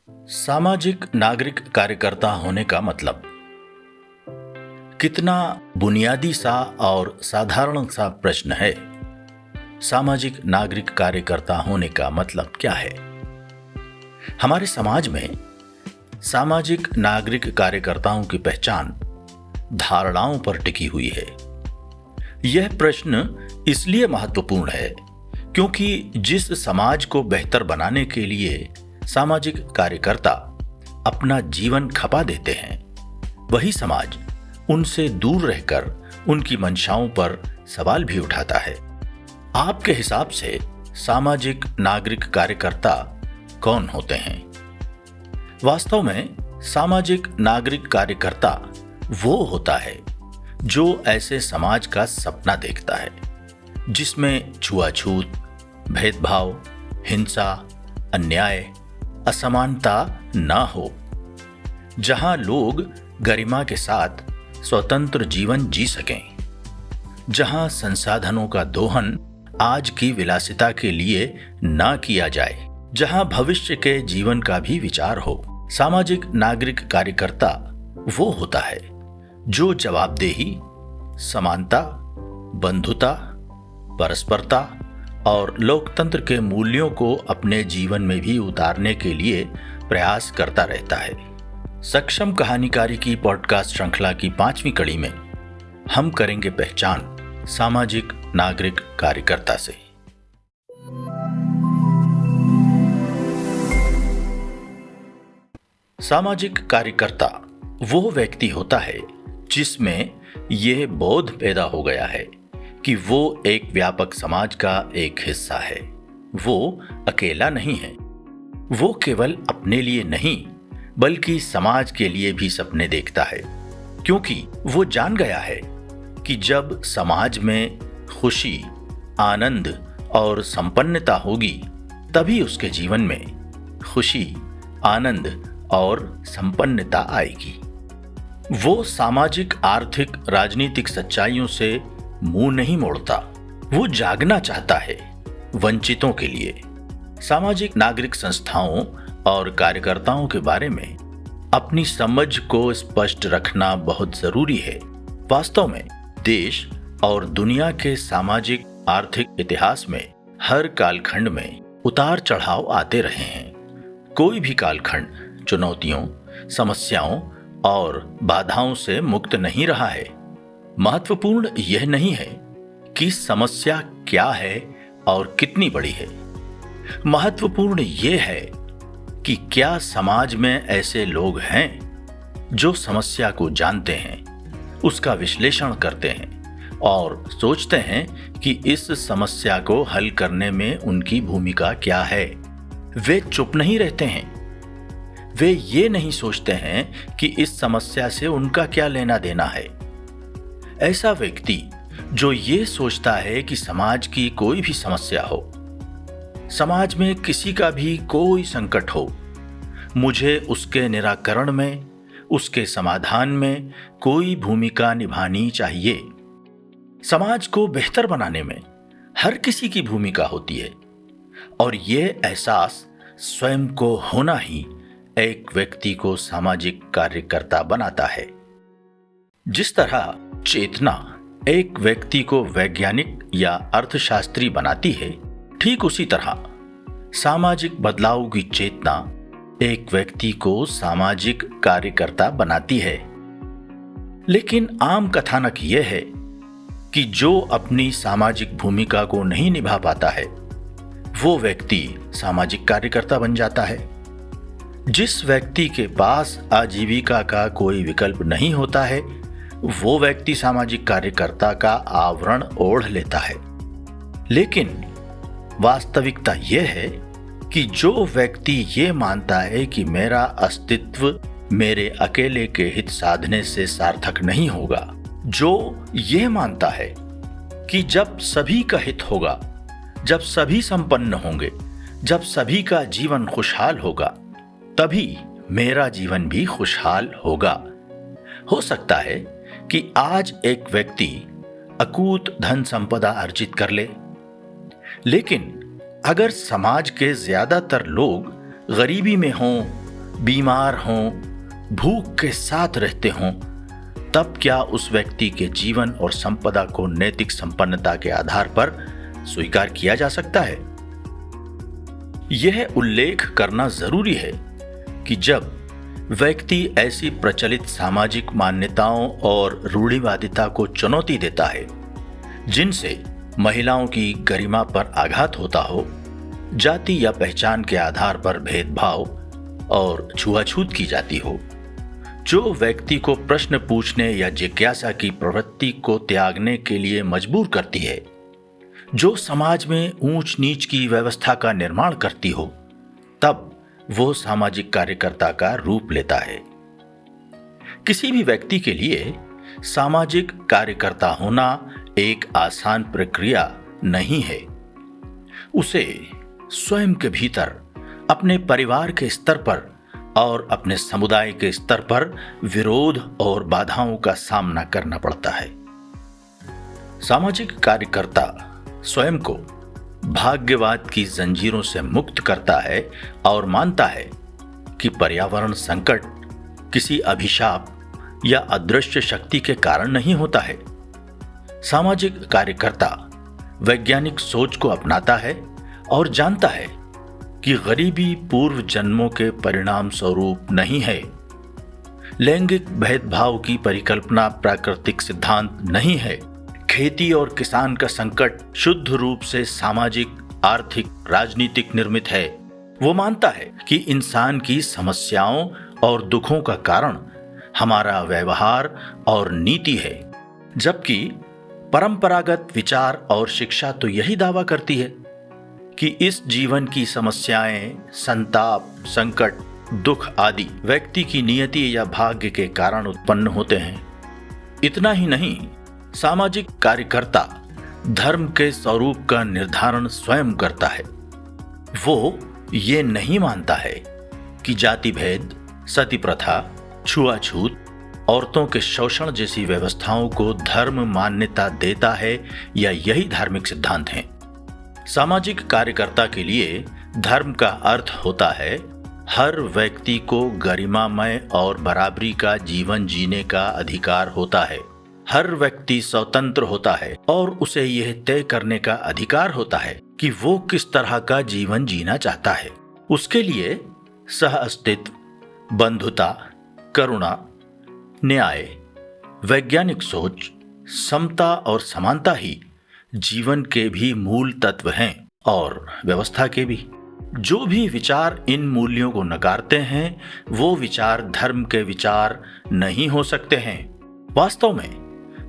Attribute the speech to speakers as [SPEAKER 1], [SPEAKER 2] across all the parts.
[SPEAKER 1] सामाजिक नागरिक कार्यकर्ता होने का मतलब कितना बुनियादी सा और साधारण सा प्रश्न है। सामाजिक नागरिक कार्यकर्ता होने का मतलब क्या है? हमारे समाज में सामाजिक नागरिक कार्यकर्ताओं की पहचान धारणाओं पर टिकी हुई है। यह प्रश्न इसलिए महत्वपूर्ण है क्योंकि जिस समाज को बेहतर बनाने के लिए सामाजिक कार्यकर्ता अपना जीवन खपा देते हैं, वही समाज उनसे दूर रहकर उनकी मंशाओं पर सवाल भी उठाता है। आपके हिसाब से सामाजिक नागरिक कार्यकर्ता कौन होते हैं? वास्तव में सामाजिक नागरिक कार्यकर्ता वो होता है जो ऐसे समाज का सपना देखता है जिसमें छुआछूत, भेदभाव, हिंसा, अन्याय, असमानता ना हो, जहां लोग गरिमा के साथ स्वतंत्र जीवन जी सकें, जहां संसाधनों का दोहन आज की विलासिता के लिए ना किया जाए, जहां भविष्य के जीवन का भी विचार हो। सामाजिक नागरिक कार्यकर्ता वो होता है जो जवाबदेही, समानता, बंधुता, परस्परता और लोकतंत्र के मूल्यों को अपने जीवन में भी उतारने के लिए प्रयास करता रहता है। सक्षम कहानीकारी की पॉडकास्ट श्रृंखला की 5वीं कड़ी में हम करेंगे पहचान सामाजिक नागरिक कार्यकर्ता से। सामाजिक कार्यकर्ता वो व्यक्ति होता है जिसमें यह बोध पैदा हो गया है कि वो एक व्यापक समाज का एक हिस्सा है। वो अकेला नहीं है। वो केवल अपने लिए नहीं बल्कि समाज के लिए भी सपने देखता है, क्योंकि वो जान गया है कि जब समाज में खुशी, आनंद और संपन्नता होगी तभी उसके जीवन में खुशी, आनंद और संपन्नता आएगी। वो सामाजिक, आर्थिक, राजनीतिक सच्चाइयों से मुंह नहीं मोड़ता। वो जागना चाहता है वंचितों के लिए। सामाजिक नागरिक संस्थाओं और कार्यकर्ताओं के बारे में अपनी समझ को स्पष्ट रखना बहुत जरूरी है। वास्तव में देश और दुनिया के सामाजिक आर्थिक इतिहास में हर कालखंड में उतार चढ़ाव आते रहे हैं। कोई भी कालखंड चुनौतियों, समस्याओं और बाधाओं से मुक्त नहीं रहा है। महत्वपूर्ण यह नहीं है कि समस्या क्या है और कितनी बड़ी है। महत्वपूर्ण यह है कि क्या समाज में ऐसे लोग हैं जो समस्या को जानते हैं, उसका विश्लेषण करते हैं और सोचते हैं कि इस समस्या को हल करने में उनकी भूमिका क्या है। वे चुप नहीं रहते हैं। वे ये नहीं सोचते हैं कि इस समस्या से उनका क्या लेना देना है। ऐसा व्यक्ति जो ये सोचता है कि समाज की कोई भी समस्या हो, समाज में किसी का भी कोई संकट हो, मुझे उसके निराकरण में, उसके समाधान में कोई भूमिका निभानी चाहिए। समाज को बेहतर बनाने में हर किसी की भूमिका होती है और ये एहसास स्वयं को होना ही एक व्यक्ति को सामाजिक कार्यकर्ता बनाता है। जिस तरह चेतना एक व्यक्ति को वैज्ञानिक या अर्थशास्त्री बनाती है, ठीक उसी तरह सामाजिक बदलाव की चेतना एक व्यक्ति को सामाजिक कार्यकर्ता बनाती है। लेकिन आम कथानक यह है कि जो अपनी सामाजिक भूमिका को नहीं निभा पाता है, वो व्यक्ति सामाजिक कार्यकर्ता बन जाता है। जिस व्यक्ति के पास आजीविका का कोई विकल्प नहीं होता है, वो व्यक्ति सामाजिक कार्यकर्ता का आवरण ओढ़ लेता है। लेकिन वास्तविकता यह है कि जो व्यक्ति ये मानता है कि मेरा अस्तित्व मेरे अकेले के हित साधने से सार्थक नहीं होगा, जो ये मानता है कि जब सभी का हित होगा, जब सभी संपन्न होंगे, जब सभी का जीवन खुशहाल होगा, तभी मेरा जीवन भी खुशहाल होगा। हो सकता है कि आज एक व्यक्ति अकूत धन संपदा अर्जित कर ले, लेकिन अगर समाज के ज्यादातर लोग गरीबी में हों, बीमार हों, भूख के साथ रहते हों, तब क्या उस व्यक्ति के जीवन और संपदा को नैतिक संपन्नता के आधार पर स्वीकार किया जा सकता है? यह उल्लेख करना जरूरी है कि जब व्यक्ति ऐसी प्रचलित सामाजिक मान्यताओं और रूढ़िवादिता को चुनौती देता है जिनसे महिलाओं की गरिमा पर आघात होता हो, जाति या पहचान के आधार पर भेदभाव और छुआछूत की जाती हो, जो व्यक्ति को प्रश्न पूछने या जिज्ञासा की प्रवृत्ति को त्यागने के लिए मजबूर करती है, जो समाज में ऊंच नीच की व्यवस्था का निर्माण करती हो, तब वो सामाजिक कार्यकर्ता का रूप लेता है। किसी भी व्यक्ति के लिए सामाजिक कार्यकर्ता होना एक आसान प्रक्रिया नहीं है। उसे स्वयं के भीतर, अपने परिवार के स्तर पर और अपने समुदाय के स्तर पर विरोध और बाधाओं का सामना करना पड़ता है। सामाजिक कार्यकर्ता स्वयं को भाग्यवाद की जंजीरों से मुक्त करता है और मानता है कि पर्यावरण संकट किसी अभिशाप या अदृश्य शक्ति के कारण नहीं होता है। सामाजिक कार्यकर्ता वैज्ञानिक सोच को अपनाता है और जानता है कि गरीबी पूर्व जन्मों के परिणाम स्वरूप नहीं है। लैंगिक भेदभाव की परिकल्पना प्राकृतिक सिद्धांत नहीं है। खेती और किसान का संकट शुद्ध रूप से सामाजिक, आर्थिक, राजनीतिक निर्मित है। वो मानता है कि इंसान की समस्याओं और दुखों का कारण हमारा व्यवहार और नीति है, जबकि परंपरागत विचार और शिक्षा तो यही दावा करती है कि इस जीवन की समस्याएं, संताप, संकट, दुख आदि व्यक्ति की नियति या भाग्य के कारण उत्पन्न होते हैं। इतना ही नहीं, सामाजिक कार्यकर्ता धर्म के स्वरूप का निर्धारण स्वयं करता है। वो ये नहीं मानता है कि जाति भेद, सती प्रथा, छुआछूत, औरतों के शोषण जैसी व्यवस्थाओं को धर्म मान्यता देता है या यही धार्मिक सिद्धांत हैं। सामाजिक कार्यकर्ता के लिए धर्म का अर्थ होता है हर व्यक्ति को गरिमामय और बराबरी का जीवन जीने का अधिकार होता है। हर व्यक्ति स्वतंत्र होता है और उसे यह तय करने का अधिकार होता है कि वो किस तरह का जीवन जीना चाहता है। उसके लिए सह अस्तित्व, बंधुता, करुणा, न्याय, वैज्ञानिक सोच, समता और समानता ही जीवन के भी मूल तत्व हैं और व्यवस्था के भी। जो भी विचार इन मूल्यों को नकारते हैं, वो विचार धर्म के विचार नहीं हो सकते हैं। वास्तव में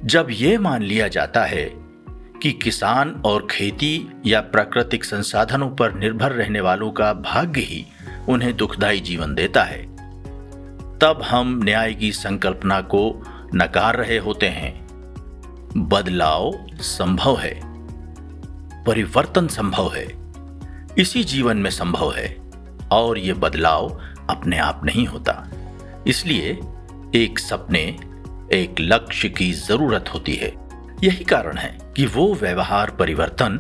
[SPEAKER 1] जब ये मान लिया जाता है कि किसान और खेती या प्राकृतिक संसाधनों पर निर्भर रहने वालों का भाग्य ही उन्हें दुखदायी जीवन देता है, तब हम न्याय की संकल्पना को नकार रहे होते हैं। बदलाव संभव है, परिवर्तन संभव है, इसी जीवन में संभव है और ये बदलाव अपने आप नहीं होता। इसलिए एक सपने, एक लक्ष्य की जरूरत होती है। यही कारण है कि वो व्यवहार परिवर्तन,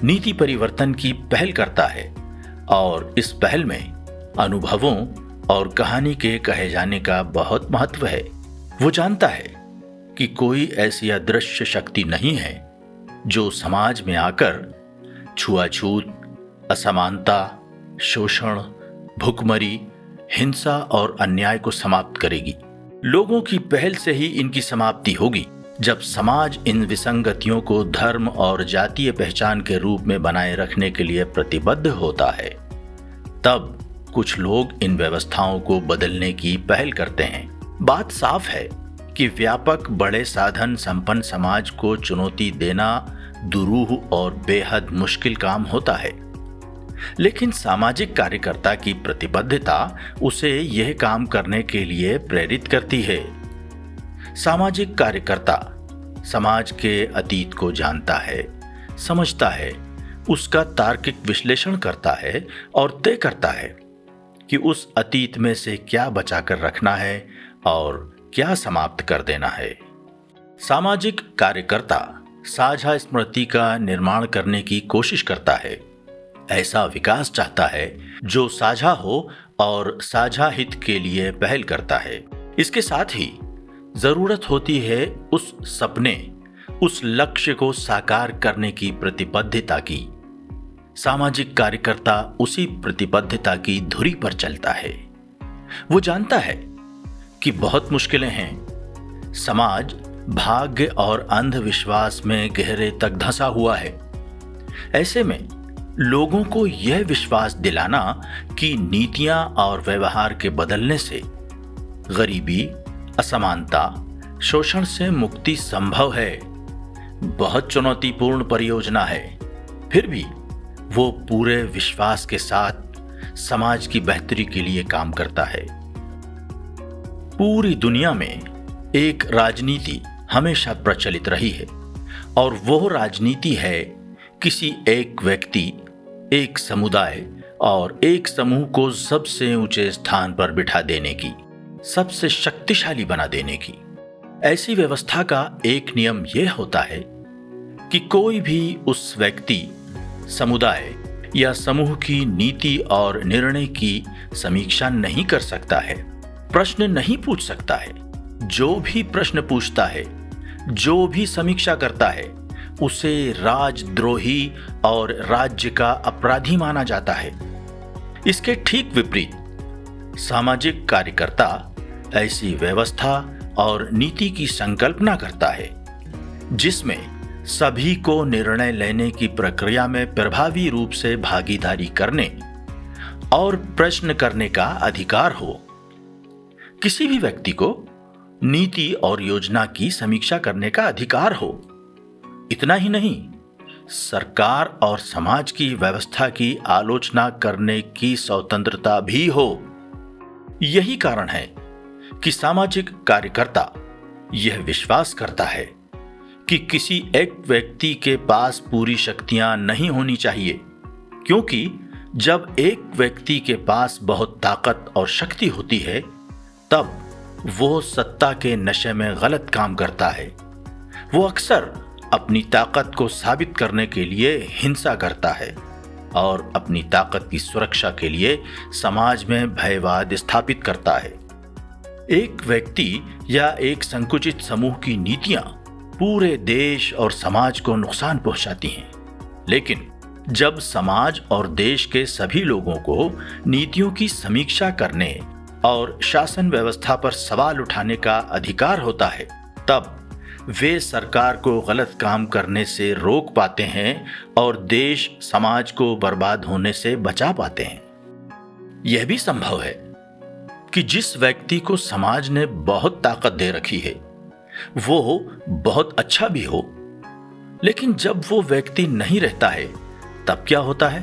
[SPEAKER 1] नीति परिवर्तन की पहल करता है और इस पहल में अनुभवों और कहानी के कहे जाने का बहुत महत्व है। वो जानता है कि कोई ऐसी अदृश्य शक्ति नहीं है जो समाज में आकर छुआछूत, असमानता, शोषण, भुखमरी, हिंसा और अन्याय को समाप्त करेगी। लोगों की पहल से ही इनकी समाप्ति होगी। जब समाज इन विसंगतियों को धर्म और जातीय पहचान के रूप में बनाए रखने के लिए प्रतिबद्ध होता है, तब कुछ लोग इन व्यवस्थाओं को बदलने की पहल करते हैं। बात साफ है कि व्यापक बड़े साधन संपन्न समाज को चुनौती देना दुरूह और बेहद मुश्किल काम होता है, लेकिन सामाजिक कार्यकर्ता की प्रतिबद्धता उसे यह काम करने के लिए प्रेरित करती है। सामाजिक कार्यकर्ता समाज के अतीत को जानता है, समझता है, उसका तार्किक विश्लेषण करता है और तय करता है कि उस अतीत में से क्या बचाकर रखना है और क्या समाप्त कर देना है। सामाजिक कार्यकर्ता साझा स्मृति का निर्माण करने की कोशिश करता है, ऐसा विकास चाहता है जो साझा हो और साझा हित के लिए पहल करता है। इसके साथ ही जरूरत होती है उस सपने, उस लक्ष्य को साकार करने की प्रतिबद्धता की। सामाजिक कार्यकर्ता उसी प्रतिबद्धता की धुरी पर चलता है। वो जानता है कि बहुत मुश्किलें हैं। समाज भाग्य और अंधविश्वास में गहरे तक धंसा हुआ है। ऐसे में लोगों को यह विश्वास दिलाना कि नीतियां और व्यवहार के बदलने से गरीबी, असमानता, शोषण से मुक्ति संभव है, बहुत चुनौतीपूर्ण परियोजना है। फिर भी वो पूरे विश्वास के साथ समाज की बेहतरी के लिए काम करता है। पूरी दुनिया में एक राजनीति हमेशा प्रचलित रही है और वो राजनीति है किसी एक व्यक्ति, एक समुदाय और एक समूह को सबसे ऊंचे स्थान पर बिठा देने की, सबसे शक्तिशाली बना देने की। ऐसी व्यवस्था का एक नियम यह होता है कि कोई भी उस व्यक्ति, समुदाय या समूह की नीति और निर्णय की समीक्षा नहीं कर सकता है, प्रश्न नहीं पूछ सकता है। जो भी प्रश्न पूछता है, जो भी समीक्षा करता है, उसे राजद्रोही और राज्य का अपराधी माना जाता है। इसके ठीक विपरीत सामाजिक कार्यकर्ता ऐसी व्यवस्था और नीति की संकल्पना करता है जिसमें सभी को निर्णय लेने की प्रक्रिया में प्रभावी रूप से भागीदारी करने और प्रश्न करने का अधिकार हो। किसी भी व्यक्ति को नीति और योजना की समीक्षा करने का अधिकार हो। इतना ही नहीं, सरकार और समाज की व्यवस्था की आलोचना करने की स्वतंत्रता भी हो। यही कारण है कि सामाजिक कार्यकर्ता यह विश्वास करता है कि किसी एक व्यक्ति के पास पूरी शक्तियां नहीं होनी चाहिए, क्योंकि जब एक व्यक्ति के पास बहुत ताकत और शक्ति होती है तब वो सत्ता के नशे में गलत काम करता है। वो अक्सर अपनी ताकत को साबित करने के लिए हिंसा करता है और अपनी ताकत की सुरक्षा के लिए समाज में भयवाद स्थापित करता है। एक व्यक्ति या एक संकुचित समूह की नीतियां पूरे देश और समाज को नुकसान पहुंचाती हैं, लेकिन जब समाज और देश के सभी लोगों को नीतियों की समीक्षा करने और शासन व्यवस्था पर सवाल उठाने का अधिकार होता है, तब वे सरकार को गलत काम करने से रोक पाते हैं और देश समाज को बर्बाद होने से बचा पाते हैं। यह भी संभव है कि जिस व्यक्ति को समाज ने बहुत ताकत दे रखी है वो बहुत अच्छा भी हो, लेकिन जब वो व्यक्ति नहीं रहता है तब क्या होता है?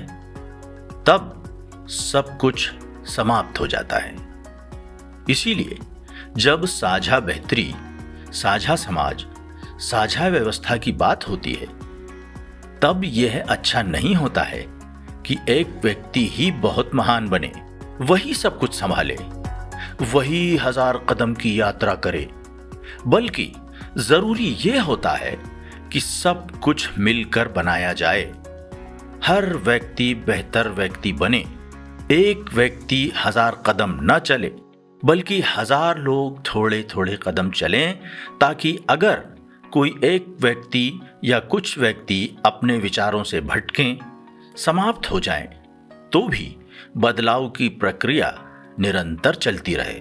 [SPEAKER 1] तब सब कुछ समाप्त हो जाता है। इसीलिए जब साझा बेहतरी, साझा समाज, साझा व्यवस्था की बात होती है, तब यह अच्छा नहीं होता है कि एक व्यक्ति ही बहुत महान बने, वही सब कुछ संभाले, वही 1000 कदम की यात्रा करे, बल्कि जरूरी यह होता है कि सब कुछ मिलकर बनाया जाए। हर व्यक्ति बेहतर व्यक्ति बने। एक व्यक्ति 1000 कदम न चले, बल्कि 1000 लोग थोड़े थोड़े कदम चलें, ताकि अगर कोई एक व्यक्ति या कुछ व्यक्ति अपने विचारों से भटकें, समाप्त हो जाएं, तो भी बदलाव की प्रक्रिया निरंतर चलती रहे।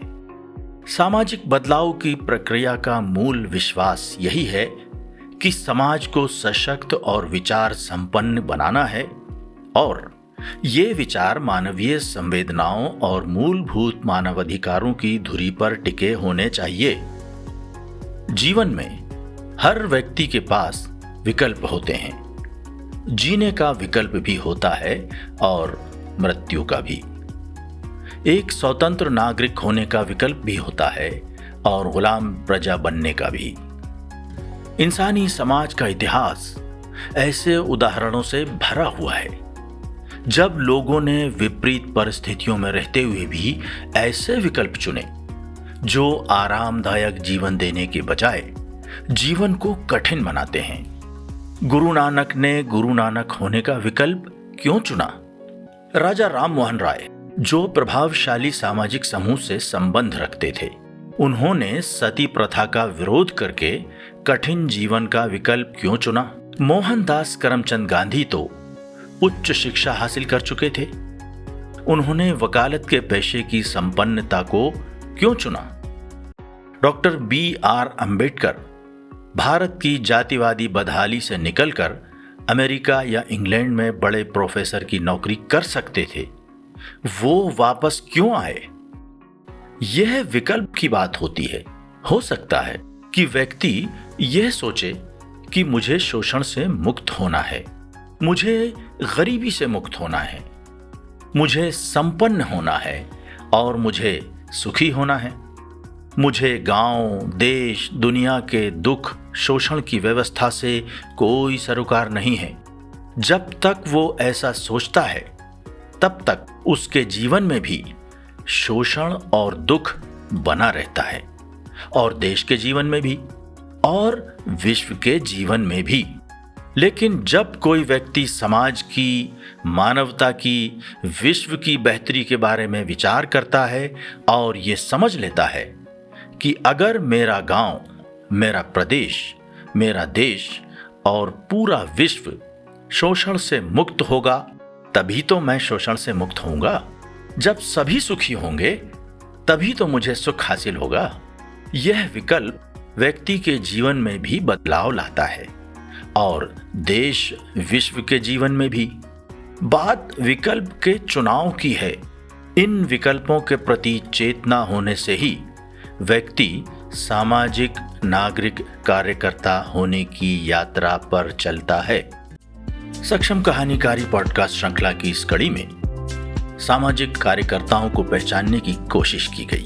[SPEAKER 1] सामाजिक बदलाव की प्रक्रिया का मूल विश्वास यही है कि समाज को सशक्त और विचार संपन्न बनाना है और ये विचार मानवीय संवेदनाओं और मूलभूत मानवाधिकारों की धुरी पर टिके होने चाहिए। जीवन में हर व्यक्ति के पास विकल्प होते हैं। जीने का विकल्प भी होता है और मृत्यु का भी। एक स्वतंत्र नागरिक होने का विकल्प भी होता है और गुलाम प्रजा बनने का भी। इंसानी समाज का इतिहास ऐसे उदाहरणों से भरा हुआ है, जब लोगों ने विपरीत परिस्थितियों में रहते हुए भी ऐसे विकल्प चुने जो आरामदायक जीवन देने के बजाय जीवन को कठिन बनाते हैं। गुरु नानक ने गुरु नानक होने का विकल्प क्यों चुना? राजा राम मोहन राय जो प्रभावशाली सामाजिक समूह से संबंध रखते थे। उन्होंने सती प्रथा का विरोध करके कठिन जीवन का विकल्प क्यों चुना? मोहनदास करमचंद गांधी तो उच्च शिक्षा हासिल कर चुके थे। उन्होंने वकालत के पेशे की संपन्नता को क्यों चुना? Doctor B.R. अंबेडकर भारत की जातिवादी बदहाली से निकलकर अमेरिका या इंग्लैंड में बड़े प्रोफेसर की नौकरी कर सकते थे। वो वापस क्यों आए? यह विकल्प की बात होती है। हो सकता है कि व्यक्ति यह सोचे कि मुझे शोषण से मुक्त होना है, मुझे गरीबी से मुक्त होना है, मुझे संपन्न होना है और मुझे सुखी होना है। मुझे गांव, देश, दुनिया के दुख, शोषण की व्यवस्था से कोई सरोकार नहीं है। जब तक वो ऐसा सोचता है, तब तक उसके जीवन में भी शोषण और दुख बना रहता है, और देश के जीवन में भी और विश्व के जीवन में भी। लेकिन जब कोई व्यक्ति समाज की, मानवता की, विश्व की बेहतरी के बारे में विचार करता है और ये समझ लेता है कि अगर मेरा गांव, मेरा प्रदेश, मेरा देश और पूरा विश्व शोषण से मुक्त होगा, तभी तो मैं शोषण से मुक्त होऊंगा। जब सभी सुखी होंगे, तभी तो मुझे सुख हासिल होगा। यह विकल्प व्यक्ति के जीवन में भी बदलाव लाता है और देश, विश्व के जीवन में भी। बात विकल्प के चुनाव की है। इन विकल्पों के प्रति चेतना होने से ही व्यक्ति सामाजिक नागरिक कार्यकर्ता होने की यात्रा पर चलता है। सक्षम कहानीकारी पॉडकास्ट श्रृंखला की इस कड़ी में सामाजिक कार्यकर्ताओं को पहचानने की कोशिश की गई।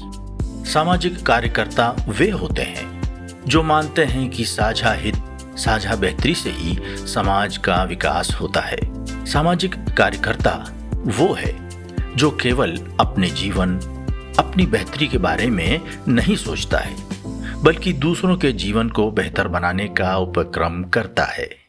[SPEAKER 1] सामाजिक कार्यकर्ता वे होते हैं जो मानते हैं कि साझा हित, साझा बेहतरी से ही समाज का विकास होता है। सामाजिक कार्यकर्ता वो है जो केवल अपने जीवन, अपनी बेहतरी के बारे में नहीं सोचता है, बल्कि दूसरों के जीवन को बेहतर बनाने का उपक्रम करता है।